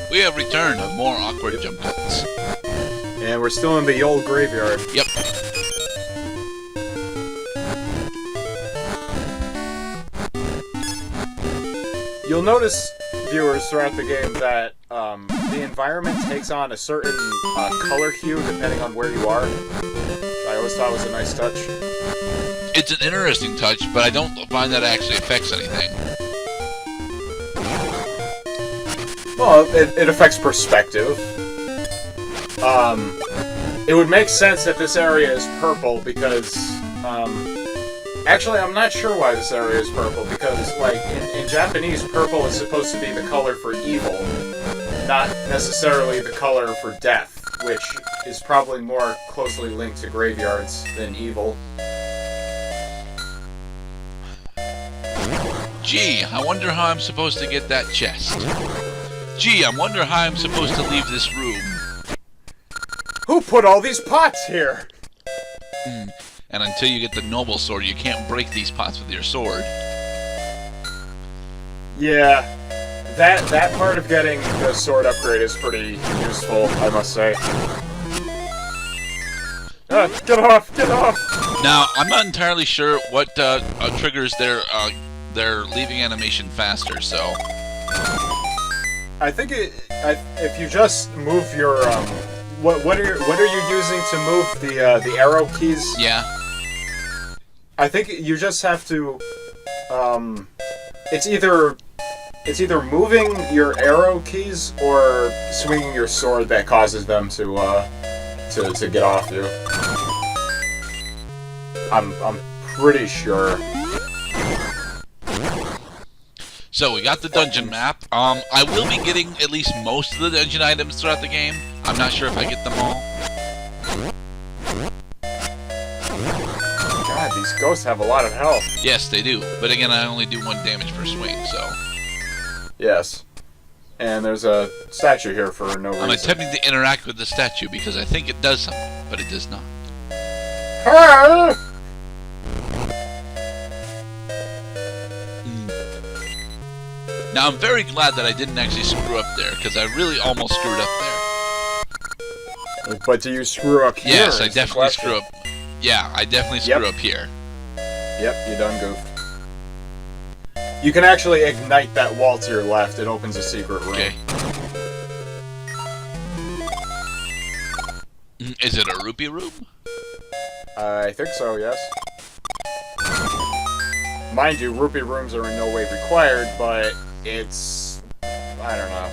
We have returned with more awkward jump cuts. And we're still in the old graveyard. Yep. You'll notice, viewers, throughout the game that the environment takes on a certain color hue depending on where you are. I always thought was a nice touch. It's an interesting touch, but I don't find that it actually affects anything. Well, it affects perspective. It would make sense that this area is purple because, actually, I'm not sure why this area is purple, because, like, in Japanese, purple is supposed to be the color for evil, not necessarily the color for death, which is probably more closely linked to graveyards than evil. Gee, I wonder how I'm supposed to get that chest. Gee, I wonder how I'm supposed to leave this room. Who put all these pots here? And until you get the noble sword, you can't break these pots with your sword. Yeah, that part of getting the sword upgrade is pretty useful, I must say. Get off! Get off! Now, I'm not entirely sure what triggers their leaving animation faster, so... I think if you just move your what are you using to move the arrow keys? Yeah. I think you just have to it's either moving your arrow keys or swinging your sword that causes them to get off you. I'm pretty sure. So we got the dungeon map. I will be getting at least most of the dungeon items throughout the game. I'm not sure if I get them all. God, these ghosts have a lot of health. Yes, they do. But again, I only do 1 damage per swing, so... Yes. And there's a statue here for no reason. I'm attempting to interact with the statue because I think it does something, but it does not. Now, I'm very glad that I didn't actually screw up there, because I really almost screwed up there. But do you screw up here? Yes, I definitely screw up. Yeah, I definitely screw up here. Yep, you done goofed. You can actually ignite that wall to your left. It opens a secret room. Okay. Is it a rupee room? I think so, yes. Mind you, rupee rooms are in no way required, but it's... I don't know.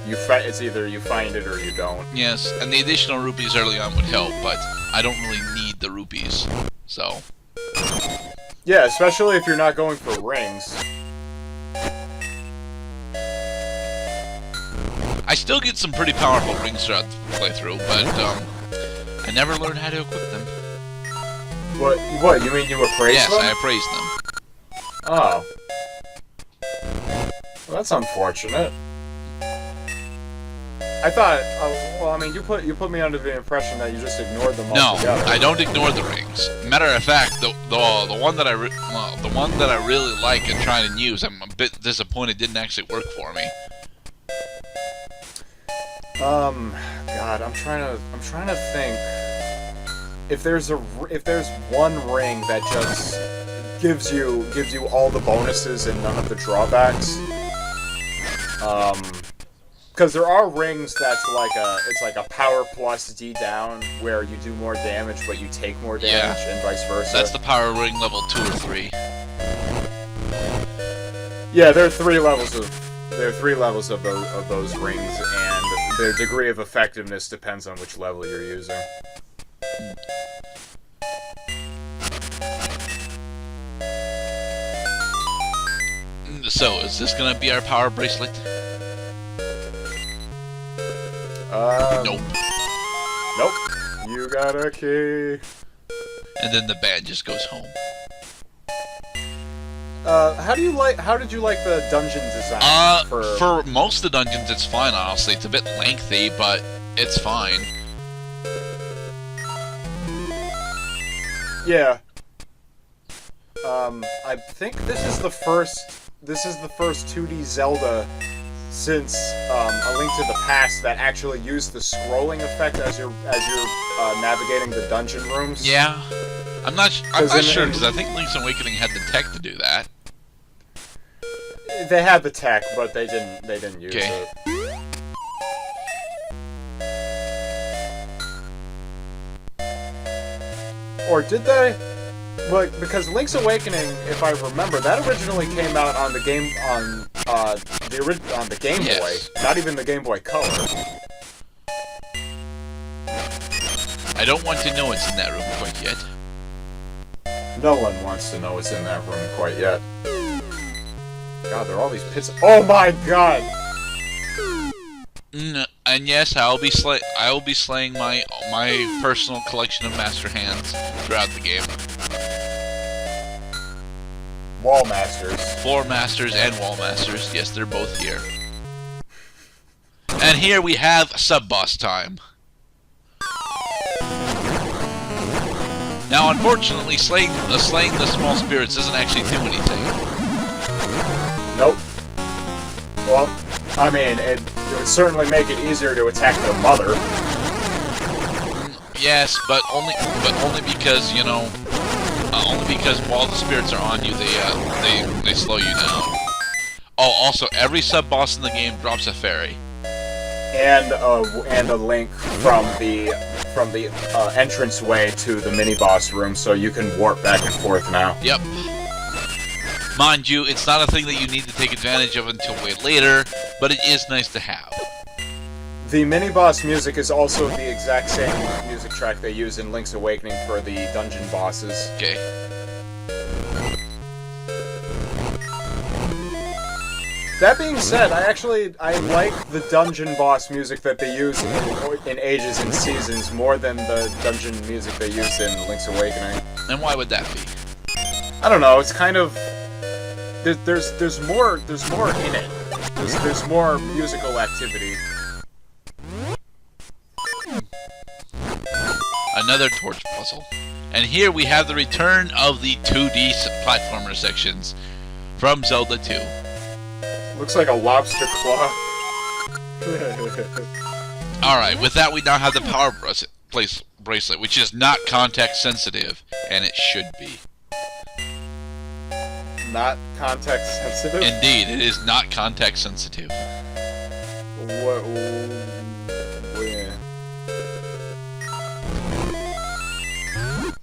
It's either you find it or you don't. Yes, and the additional rupees early on would help, but I don't really need the rupees, so... Yeah, especially if you're not going for rings. I still get some pretty powerful rings throughout the playthrough, but I never learned how to equip them. What? You mean you appraised them? Yes, I appraised them. Oh. Well, that's unfortunate. I thought, well, I mean, you put me under the impression that you just ignored them altogether. No, I don't ignore the rings. Matter of fact, the one that I really like and try and use, I'm a bit disappointed didn't actually work for me. God, I'm trying to think. If there's one ring that just gives you all the bonuses and none of the drawbacks. Because there are rings that's like a power plus D down where you do more damage but you take more damage and vice versa. That's the power ring level 2 or 3. Yeah, there are three levels of those rings, and their degree of effectiveness depends on which level you're using. So, is this gonna be our power bracelet? Nope. Nope. You got a key. And then the band just goes home. How did you like the dungeon design? For most of the dungeons, it's fine, honestly. It's a bit lengthy, but it's fine. Yeah. I think this is the first 2D Zelda since A Link to the Past that actually used the scrolling effect as you're navigating the dungeon rooms. Yeah, I'm not sure because I think Link's Awakening had the tech to do that. They had the tech, but they didn't use it. Or did they? Like, because Link's Awakening, if I remember, that originally came out on the Game Yes. Boy, not even the Game Boy Color. I don't want to know what's in that room quite yet. No one wants to know what's in that room quite yet. God, there are all these pits. Oh my God! And yes, I will be slaying my personal collection of Master Hands throughout the game. Wall Masters. Floor Masters and Wall Masters. Yes, they're both here. And here we have sub-boss time. Now, unfortunately, slaying the small spirits doesn't actually do anything. Nope. Well, I mean, it would certainly make it easier to attack the mother. Yes, but only because, you know, only because while the spirits are on you, they slow you down. Oh, also, every sub-boss in the game drops a fairy. And a link from the entranceway to the mini-boss room, so you can warp back and forth now. Yep. Mind you, it's not a thing that you need to take advantage of until way later, but it is nice to have. The mini-boss music is also the exact same music track they use in Link's Awakening for the dungeon bosses. Okay. That being said, I like the dungeon boss music that they use in Ages and Seasons more than the dungeon music they use in Link's Awakening. And why would that be? I don't know. It's kind of there's more in it. There's more musical activity. Another torch puzzle. And here we have the return of the 2D platformer sections from Zelda 2. Looks like a lobster claw. Alright, with that we now have the power bracelet, which is not context sensitive, and it should be. Not context sensitive? Indeed, it is not context sensitive. What?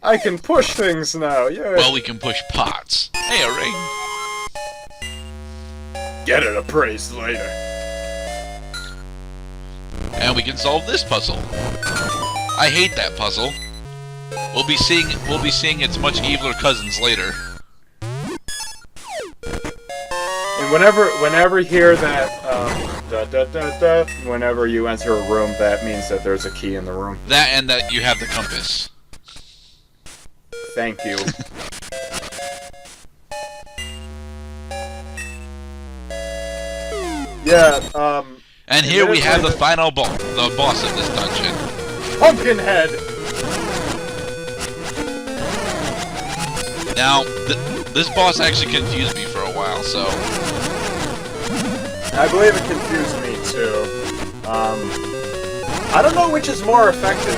I can push things now, yeah. Well, we can push pots. Hey, a ring. Get it appraised later. And we can solve this puzzle. I hate that puzzle. We'll be seeing its much eviler cousins later. And whenever you hear that whenever you enter a room, that means that there's a key in the room. That and that you have the compass. Thank you. Yeah, And here we have the final boss of this dungeon. Pumpkinhead! Now, this boss actually confused me for a while, so... I believe it confused me, too. I don't know which is more effective.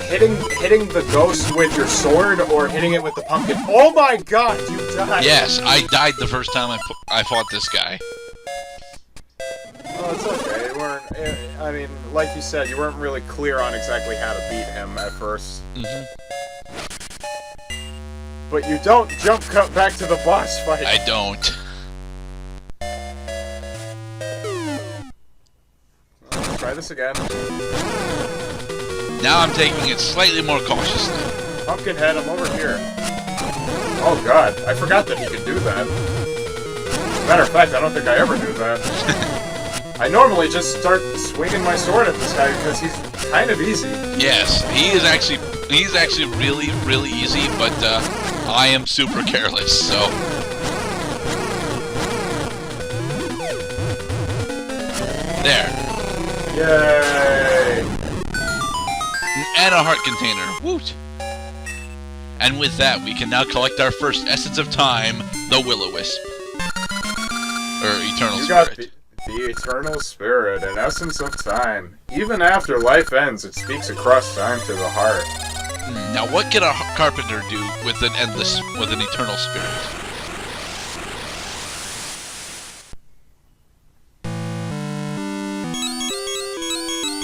Hitting the ghost with your sword or hitting it with the pumpkin. Oh my god, you died! Yes, I died the first time I fought this guy. Oh, it's okay. I mean, like you said, you weren't really clear on exactly how to beat him at first. Mm-hmm. But you don't cut back to the boss fight. I don't. Let's try this again. Now I'm taking it slightly more cautiously. Pumpkinhead, I'm over here. Oh god, I forgot that he could do that. Matter of fact, I don't think I ever do that. I normally just start swinging my sword at this guy because he's kind of easy. Yes, he's actually really, really easy, but I am super careless, so... There. Yay! And a heart container. Woot! And with that, we can now collect our first Essence of Time, the Will-O-Wisp. Or Eternal Spirit. The eternal spirit, an essence of time. Even after life ends, it speaks across time to the heart. Now, what can a carpenter do with an eternal spirit?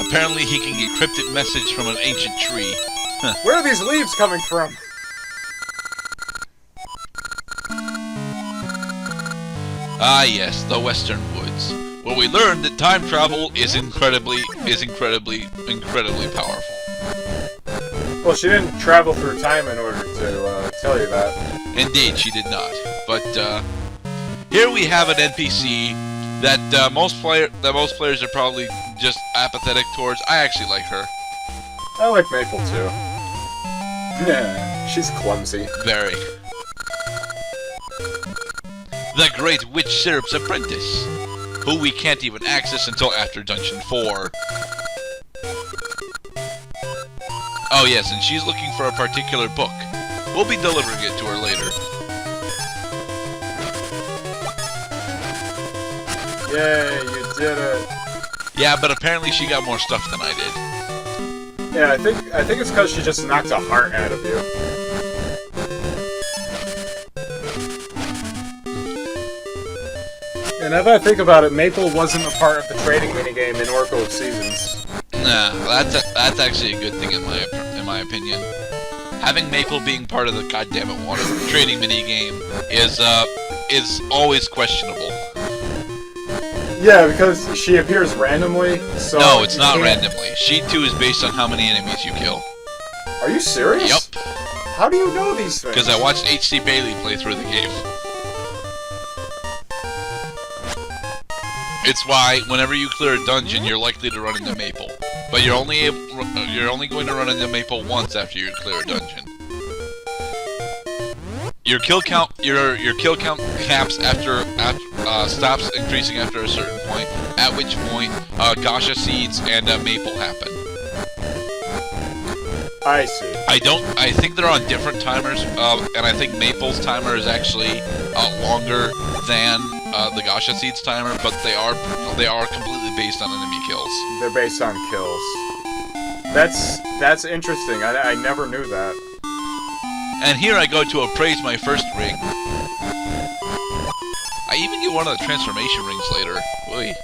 Apparently, he can get cryptic message from an ancient tree. Where are these leaves coming from? Ah, yes, the Western Woods, where we learned that time travel is incredibly powerful. Well, she didn't travel through time in order to tell you that. Indeed, she did not. But here we have an NPC that most players are probably just apathetic towards. I actually like her. I like Maple too. Yeah, she's clumsy. Very. The Great Witch Syrup's apprentice, who we can't even access until after Dungeon 4. Oh yes, and she's looking for a particular book. We'll be delivering it to her later. Yay, you did it. Yeah, but apparently she got more stuff than I did. Yeah, I think it's because she just knocked a heart out of you. And now that I think about it, Maple wasn't a part of the trading minigame in Oracle of Seasons. Nah, that's actually a good thing in my opinion. Having Maple being part of the goddammit water trading minigame is always questionable. Yeah, because she appears randomly, so... No, it's not randomly. She too is based on how many enemies you kill. Are you serious? Yup. How do you know these things? Because I watched H.C. Bailey play through the game. It's why, whenever you clear a dungeon, you're likely to run into Maple. But you're only going to run into Maple once after you clear a dungeon. Your kill count caps stops increasing after a certain point. At which point, Gacha seeds and Maple happen. I see. I think they're on different timers, and I think Maple's timer is actually longer than the Gacha seeds timer, but they are completely based on enemy kills. They're based on kills. That's interesting. I never knew that. And here I go to appraise my first ring. I even get one of the transformation rings later. Oy.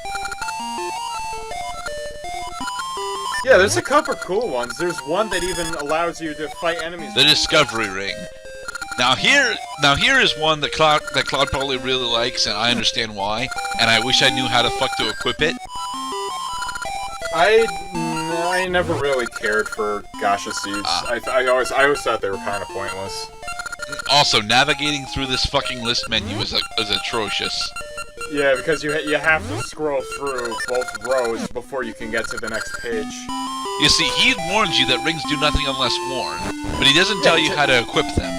Yeah, there's a couple cool ones. There's one that even allows you to fight enemies. The Discovery Ring. Now here is one that Cloud probably really likes, and I understand why. And I wish I knew how the fuck to equip it. I never really cared for Gacha seeds. I always thought they were kind of pointless. Also, navigating through this fucking list menu is atrocious. Yeah, because you have to scroll through both rows before you can get to the next page. You see, he warns you that rings do nothing unless worn, but he doesn't tell you how to equip them.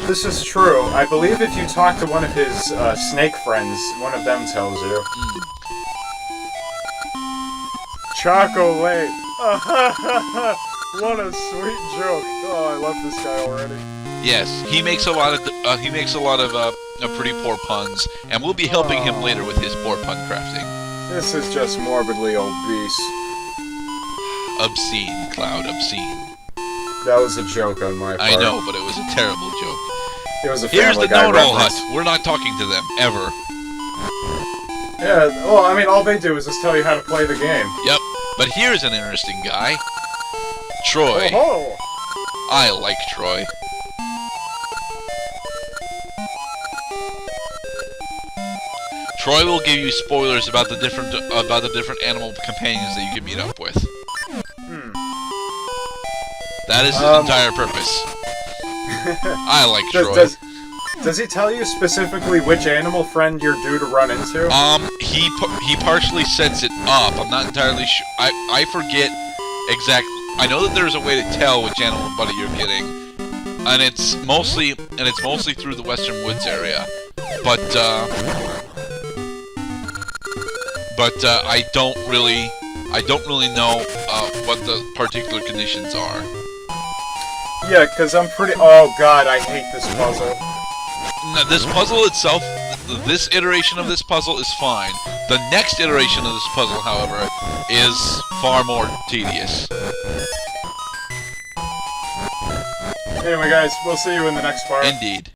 This is true. I believe if you talk to one of his snake friends, one of them tells you. Chocolate! What a sweet joke. Oh, I love this guy already. Yes, he makes a lot of pretty poor puns, and we'll be helping him later with his poor pun crafting. This is just morbidly obese. Obscene, Cloud, obscene. That was a joke on my part. I know, but it was a terrible joke. It was a Here's Family the Guy know-it-all reference. hut. We're not talking to them, ever. Yeah, well, I mean, all they do is just tell you how to play the game. Yep, but here's an interesting guy. Troy. Oh-ho! I like Troy. Troy will give you spoilers about the different animal companions that you can meet up with. That is his entire purpose. I like Troy. Does he tell you specifically which animal friend you're due to run into? He partially sets it up. I'm not entirely sure. I forget exactly. I know that there's a way to tell which animal buddy you're getting, and it's mostly through the Western Woods area. But I don't really know what the particular conditions are. Yeah, because I'm pretty... Oh god, I hate this puzzle. Now, this puzzle itself, this iteration of this puzzle is fine. The next iteration of this puzzle, however, is far more tedious. Anyway, guys, we'll see you in the next part. Indeed.